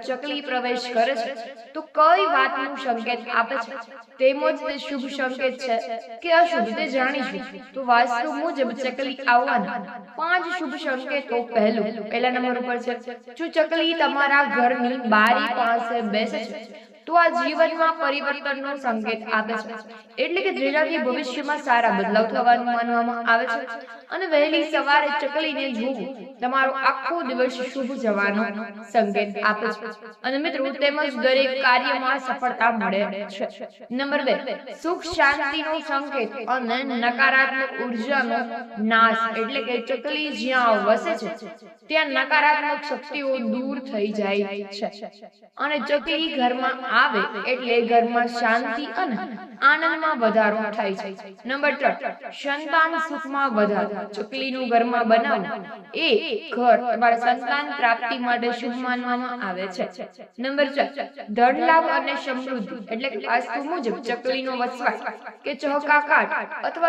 ચકલી પ્રવેશ કરે છે તો કઈ વાતનું સંકેત આપે છે, તેમજ તે શુભ સંકેત છે કે અશુભ તે જાણીશું. તો વાસ્તુ મુજબ ચકલી આવવાના 5 શુભ સંકેતો. પહેલા નંબર ઉપર છે, જો ચકલી તમારા ઘરની બારી પાસે બેસે છે તો આ જીવનમાં પરિવર્તનનો સંકેત આપે છે, એટલે કે જેનાથી ભવિષ્યમાં સારા બદલાવ થવાનું માનવામાં આવે છે. અને વહેલી સવારે ચકલીને જોવું તમારો આખો દિવસ શુભ જવાનો સંકેત આપે છે. અને મિત્રો તેમજ દરેક કાર્યમાં સફળતા મળે છે. નંબર 2, સુખ શાંતિનો સંકેત અને નકારાત્મક ઉર્જાનો નાશ, એટલે કે ચકલી જ્યાં વસે છે ત્યાં નકારાત્મક શક્તિઓ દૂર થઈ જાય છે. અને ચકલી ઘરમાં આવે એટલે ઘરમાં શાંતિ અને આનંદમાં વધારો થાય છે. નંબર 3, સંતાન સુખમાં વધારો. ચકલીનું ઘરમાં બનાવવું એ ઘર તમારા સંતાન પ્રાપ્તિ માટે શુભ માનવામાં આવે છે. નંબર 4, ધન લાભ અને સમૃદ્ધિ, એટલે કે વાસ્તુ મુજબ ચકલીનો વસવાટ કે ચહકાકાટ અથવા